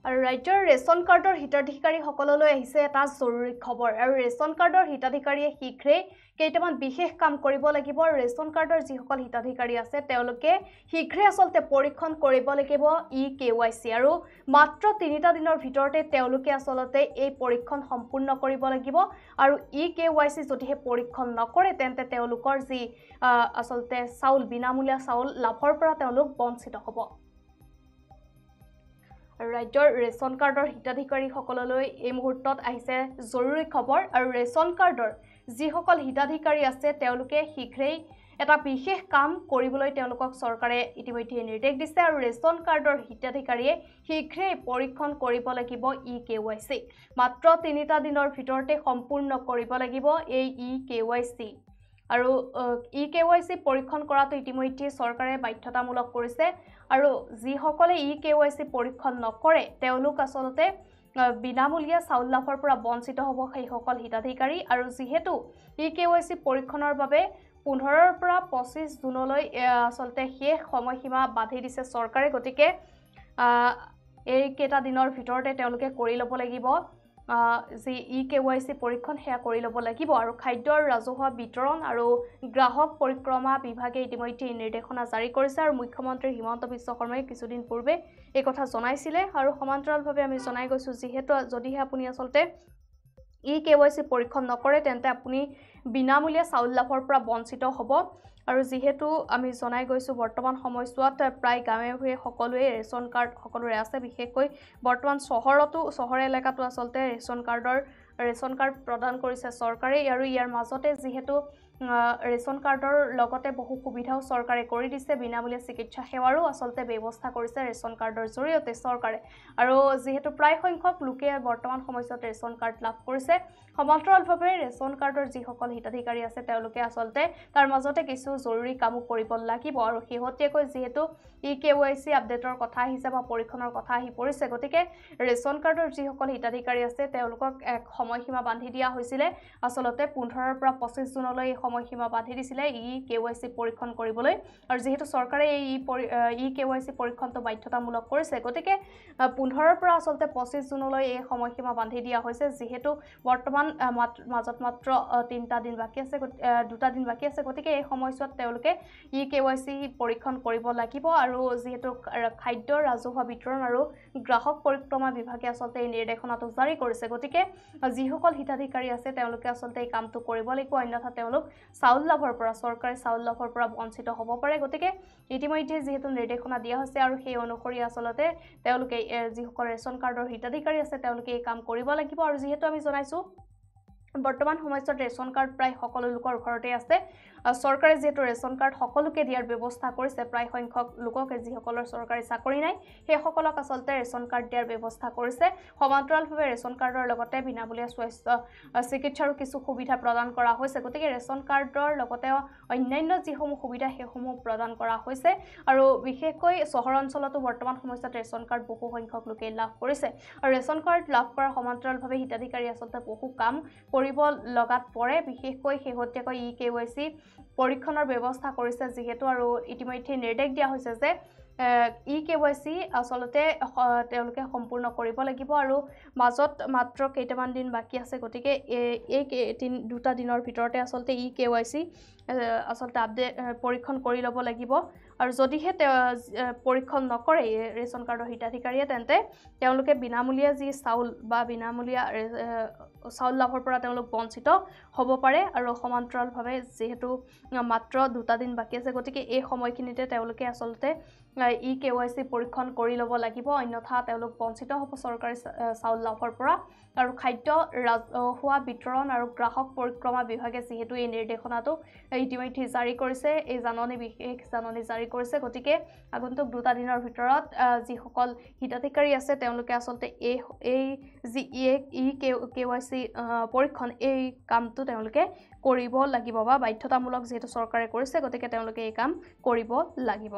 আৰু ৰাজ্যৰ ৰেচন কাৰ্ডৰ হিতাধিকাৰীসকললৈ আহিছে এটা জৰুৰী খবৰ আৰু ৰেচন কাৰ্ডৰ হিতাধিকাৰীয়ে শীঘ্ৰেই কেইটামান বিশেষ কাম কৰিব লাগিব ৰেচন কাৰ্ডৰ যিসকল হিতাধিকাৰী আছে তেওঁলোকে শীঘ্ৰে আচলতে পৰীক্ষণ কৰিব লাগিব EKYC আৰু মাত্ৰ 3টা দিনৰ ভিতৰতে তেওঁলোকে আচলতে এই পৰীক্ষণ সম্পূৰ্ণ কৰিব লাগিব আৰু EKYC যদিহে পৰীক্ষণ নকৰে তেন্তে তেওঁলোকৰ যি আচলতে চাউল বিনামূলীয়া চাউল লাভৰ পৰা তেওঁলোক বঞ্চিত হ'ব ৰাজ্যৰ ৰেচন কাৰ্ডৰ হিতাধিকাৰীসকললৈ এই মুহূৰ্তত আহিছে জৰুৰী খবৰ আৰু ৰেচন কাৰ্ডৰ যিসকল হিতাধিকাৰী আছে তেওঁলোকে শীঘ্ৰেই এটা বিশেষ কাম কৰিবলৈ তেওঁলোকক চৰকাৰে ইতিমধ্যে নিৰ্দেশ দিছে আৰু ৰেচন কাৰ্ডৰ হিতাধিকাৰীয়ে শীঘ্ৰেই পৰীক্ষণ কৰিব লাগিব EKYC মাত্ৰ 3টা দিনৰ ভিতৰতে সম্পূৰ্ণ কৰিব লাগিব এই EKYC আৰু EKYC পৰীক্ষণ কৰাটো ইতিমধ্যে চৰকাৰে বাধ্যতামূলক কৰিছে আৰু যিসকলে EKYC পৰীক্ষণ নকৰে তেওঁলোক আচলতে বিনামূলীয়া চাউল লাভৰ পৰা বঞ্চিত হ'ব সেইসকল হিতাধিকাৰী আৰু যিহেতু EKYC পৰীক্ষণৰ বাবে 15ৰ পৰা 25 জুনলৈ আচলতে শেষ সময়সীমা বান্ধি দিছে চৰকাৰে গতিকে এই কেইটা দিনৰ ভিতৰতে তেওঁলোকে কৰি ল'ব লাগিব যি EKYC পৰীক্ষণ হেয়া কৰি ল'ব লাগিব আৰু খাদ্যৰ ৰাজহুৱা বিতৰণ আৰু গ্ৰাহক পৰিক্ৰমা বিভাগে ইতিমধ্যে নিৰ্দেশনা জাৰি কৰিছে আৰু মুখ্যমন্ত্ৰী হিমন্ত বিশ্ব শৰ্মাই কিছুদিন পূৰ্বে এই কথা জনাইছিলে আৰু সমান্তৰালভাৱে আমি জনাই গৈছো যিহেতু যদিহে আপুনি আচলতে EKYC পৰীক্ষণ নকৰে তেন্তে আপুনি বিনামূলীয়া চাউল লাভৰ পৰা বঞ্চিত হ'ব আৰু যেহেতু আমি জনাই গৈছো বৰ্তমান সময়ছোৱাত প্ৰায় গাঁৱে ভূঞে সকলোৱে ৰেচন কাৰ্ড সকলোৰে আছে বিশেষকৈ বৰ্তমান চহৰ এলেকাটো আচলতে ৰেচন কাৰ্ড প্ৰদান কৰিছে চৰকাৰে আৰু ইয়াৰ মাজতে যেহেতু ৰেচন কাৰ্ডৰ লগতে বহু সুবিধাও চৰকাৰে কৰি দিছে বিনামূলীয়া চিকিৎসা সেৱাৰো আচলতে ব্যৱস্থা কৰিছে ৰেচন কাৰ্ডৰ জৰিয়তে চৰকাৰে আৰু যেহেতু প্ৰায় সংখ্যক লোকে বৰ্তমান সময়ছোৱাত ৰেচন কাৰ্ড লাভ কৰিছে সমান্তৰালভাৱে ৰেচন কাৰ্ডৰ যিসকল হিতাধিকাৰী আছে তেওঁলোকে আচলতে তাৰ মাজতে কিছু জৰুৰী কাম কৰিব লাগিব আৰু শেহতীয়াকৈ যেহেতু EKYC আপডেটৰ কথা আহিছে বা পৰীক্ষণৰ কথা আহি পৰিছে গতিকে ৰেচন কাৰ্ডৰ যিসকল হিতাধিকাৰী আছে তেওঁলোকক এক সময়সীমা বান্ধি দিয়া হৈছিলে আচলতে 15ৰ পৰা 25 জুনলৈ সময়সীমা বান্ধি দিছিলে EKYC পৰীক্ষণ কৰিবলৈ আৰু যেহেতু চৰকাৰে এই EKYC পৰীক্ষণটো বাধ্যতামূলক কৰিছে গতিকে 15ৰ পৰা আচলতে 25 জুনলৈ এই সময়সীমা বান্ধি দিয়া হৈছে যেহেতু বৰ্তমান মাজত মাত্ৰ 3টা দিন বাকি আছে 2টা দিন বাকি আছে গতিকে এই সময়ছোৱাত তেওঁলোকে EKYC পৰীক্ষণ কৰিব লাগিব আৰু যেহেতু খাদ্য ৰাজহুৱা বিতৰণ আৰু গ্ৰাহক পৰিক্ৰমা বিভাগে আচলতে এই নিৰ্দেশনাটো জাৰি কৰিছে গতিকে যিসকল হিতাধিকাৰী আছে তেওঁলোকে আচলতে এই কামটো কৰিব লাগিব অন্যথা তেওঁলোক চাউল লাভৰ পৰা চৰকাৰে চাউল লাভৰ পৰা বঞ্চিত হ'ব পাৰে গতিকে ইতিমধ্যে যেহেতু নিৰ্দেশনা দিয়া হৈছে আৰু সেই অনুসৰি আচলতে তেওঁলোকে যিসকল ৰেচন কাৰ্ডৰ হিতাধিকাৰী আছে তেওঁলোকে এই কাম কৰিব লাগিব আৰু যেহেতু আমি জনাইছো বৰ্তমান সময়ছোৱাত ৰেচন কাৰ্ড প্ৰায় সকলো লোকৰ ঘৰতে আছে চৰকাৰে যেহেতু ৰেচন কাৰ্ড সকলোকে দিয়াৰ ব্যৱস্থা কৰিছে প্ৰায় সংখ্যক লোককে যিসকলৰ চৰকাৰী চাকৰি নাই সেই সকলক আচলতে ৰেচন কাৰ্ড দিয়াৰ ব্যৱস্থা কৰিছে সমান্তৰালভাৱে ৰেচন কাৰ্ডৰ লগতে বিনামূলীয়া স্বাস্থ্য চিকিৎসাৰ কিছু সুবিধা প্ৰদান কৰা হৈছে গতিকে ৰেচন কাৰ্ডৰ লগতে অন্যান্য যিসমূহ সুবিধা সেইসমূহ প্ৰদান কৰা হৈছে আৰু বিশেষকৈ চহৰ অঞ্চলতো বৰ্তমান সময়ছোৱাত ৰেচন কাৰ্ড বহু সংখ্যক লোকে লাভ কৰিছে আৰু ৰেচন কাৰ্ড লাভ কৰাৰ সমান্তৰালভাৱে হিতাধিকাৰী আচলতে বহু কাম কৰিব লগাত পৰে বিশেষকৈ শেহতীয়াকৈ EKYC পৰীক্ষণৰ ব্যৱস্থা কৰিছে যেহেতু আৰু ইতিমধ্যে নিৰ্দেশ দিয়া হৈছে যে EKYC আচলতে তেওঁলোকে সম্পূৰ্ণ কৰিব লাগিব আৰু মাজত মাত্ৰ কেইটামান দিন বাকি আছে গতিকে এই 2টা দিনৰ ভিতৰতে আচলতে EKYC আচলতে আপডেট পৰীক্ষণ কৰি ল'ব লাগিব আৰু যদিহে পৰীক্ষণ নকৰে ৰেচন কাৰ্ডৰ হিতাধিকাৰীয়ে তেন্তে তেওঁলোকে বিনামূলীয়া যি চাউল বা বিনামূলীয়া চাউল লাভৰ পৰা তেওঁলোক বঞ্চিত হ'ব পাৰে আৰু সমান্তৰালভাৱে যেহেতু মাত্ৰ 2টা দিন বাকি আছে গতিকে এই সময়খিনিতে তেওঁলোকে আচলতে EKYC পৰীক্ষণ কৰি ল'ব লাগিব অন্যথা তেওঁলোক বঞ্চিত হ'ব চৰকাৰী চাউল লাভৰ পৰা আৰু খাদ্য ৰাজহুৱা বিতৰণ আৰু গ্ৰাহক পৰিক্ৰমা বিভাগে যেহেতু এই নিৰ্দেশনাটো ইতিমধ্যে জাৰি কৰিছে এই বিশেষ জাননী জাৰি কৰিছে গতিকে আগন্তুক 2টা দিনৰ ভিতৰত যিসকল হিতাধিকাৰী আছে তেওঁলোকে আচলতে এই যি EKYC পৰীক্ষণ এই কামটো তেওঁলোকে কৰিব লাগিব বা বাধ্যতামূলক যেহেতু চৰকাৰে কৰিছে গতিকে তেওঁলোকে এই কাম কৰিব লাগিব